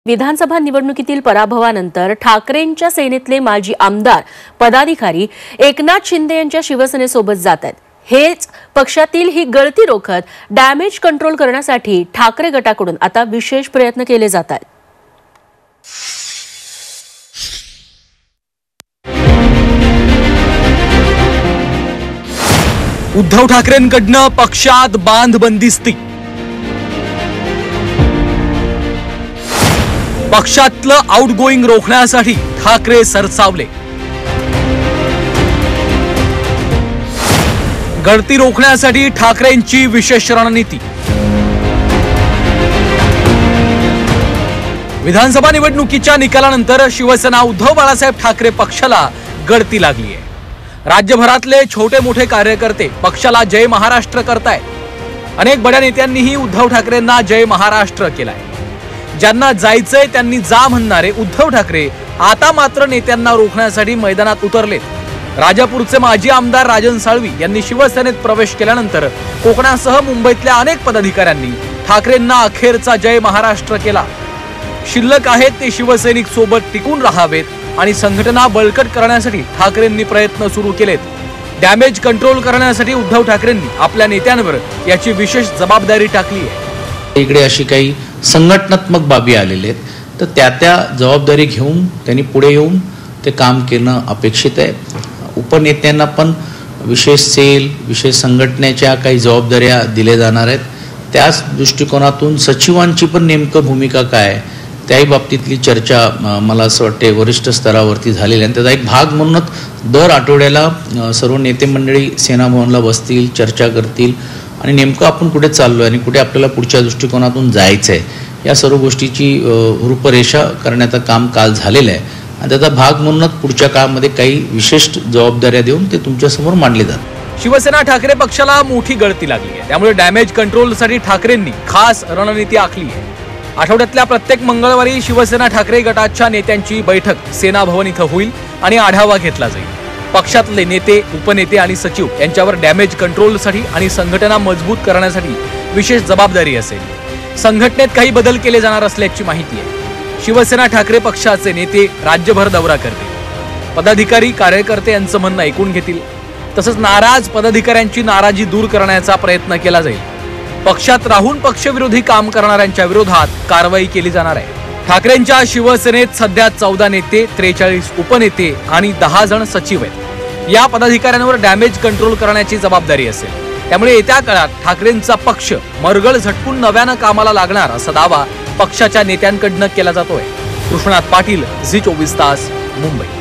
विधानसभा निवडणुकीतील पराभवानंतर ठाकरेंच्या सेनेतले माजी आमदार पदाधिकारी एकनाथ शिंदे यांच्या शिवसेनेसोबत जात आहेत। हेच पक्षातील ही गळती रोखत डॅमेज कंट्रोल करण्यासाठी ठाकरे गटाकडून आता विशेष प्रयत्न केले जात आहेत। उद्धव ठाकरेंकडनं पक्षात बांधबंदिस्ती, पक्षातलं आउटगोईंग रोखण्यासाठी ठाकरे सरसावले, गळती रोखण्यासाठी ठाकरेंची विशेष रणनीती। विधानसभा निवडणुकीच्या निकालानंतर शिवसेना उद्धव बाळासाहेब ठाकरे पक्षाला गळती लागली आहे। राज्यभरातले छोटे मोठे कार्यकर्ते पक्षाला जय महाराष्ट्र करतायत। अनेक बड्या नेत्यांनीही उद्धव ठाकरेंना जय महाराष्ट्र केलाय। ज्यांना जायचंय त्यांनी जा म्हणणारे उद्धव ठाकरे आता मात्र नेत्यांना रोखण्यासाठी मैदानात उतरलेत। राजापूरचे माजी आमदार राजन साळवी यांनी शिवसेनेत प्रवेश केल्यानंतर कोकणासह मुंबईतल्या अनेक पदाधिकाऱ्यांनी ठाकरेंना अखेरचा जय महाराष्ट्र केला। शिल्लक आहेत ते शिवसैनिक सोबत टिकून राहावेत आणि संघटना बळकट करण्यासाठी ठाकरेंनी प्रयत्न सुरू केलेत। डॅमेज कंट्रोल करण्यासाठी उद्धव ठाकरेंनी आपल्या नेत्यांवर याची विशेष जबाबदारी टाकली आहे। इकडे अशी काही संघटनात्मक बाबी आलेले आहेत, तर त्या जबाबदारी घेऊन त्यांनी पुढे येऊन ते काम करणं अपेक्षित आहे। उपनेत्यांना पण विशेष सेल, विशेष संघटनेच्या काही जबाबदाऱ्या दिल्या जाणार आहेत। त्याच दृष्टिकोनातून सचिवांची पण नेमकं भूमिका काय त्याही बाबतीतली चर्चा मला असं वाटते वरिष्ठ स्तरावरती झालेली आहे। त्याचा एक भाग म्हणूनच दर आठवड्याला सर्व नेते मंडळी सेना भवनला बसतील, चर्चा करतील आणि नेमकं आपण कुठे चाललोय आणि कुठे आपल्याला पुढच्या दृष्टिकोनातून जायचं आहे या सर्व गोष्टीची रूपरेषा करण्याचं काम काल झालेलं आहे। आणि त्याचा भाग म्हणूनच पुढच्या काळामध्ये काही विशेष जबाबदाऱ्या देऊन ते तुमच्यासमोर मांडले जातात। शिवसेना ठाकरे पक्षाला मोठी गळती लागली आहे, त्यामुळे डॅमेज कंट्रोलसाठी ठाकरेंनी खास रणनीती आखली आहे। आठवड्यातल्या प्रत्येक मंगळवारी शिवसेना ठाकरे गटाच्या नेत्यांची बैठक सेना भवन इथं होईल आणि आढावा घेतला जाईल। पक्षातले नेते, उपनेते आणि सचिव यांच्यावर डॅमेज कंट्रोलसाठी आणि संघटना मजबूत करण्यासाठी विशेष जबाबदारी असेल। संघटनेत काही बदल केले जाणार असल्याची माहिती आहे। शिवसेना ठाकरे पक्षाचे नेते राज्यभर दौरा करतील। पदाधिकारी, कार्यकर्ते यांचं म्हणणं ऐकून घेतील। तसंच नाराज पदाधिकाऱ्यांची नाराजी दूर करण्याचा प्रयत्न केला जाईल। पक्षात राहून पक्षविरोधी काम करणाऱ्यांच्या विरोधात कारवाई केली जाणार आहे। ठाकरेंच्या शिवसेनेत सध्या 14 नेते, 43 उपनेते आणि 10 जण सचिव आहेत। या पदाधिकाऱ्यांवर डॅमेज कंट्रोल करण्याची जबाबदारी असेल। त्यामुळे येत्या काळात ठाकरेंचा पक्ष मरगळ झटकून नव्यानं कामाला लागणार असा दावा पक्षाच्या नेत्यांकडनं केला जातोय। कृष्णात पाटील, झी 24 तास, मुंबई।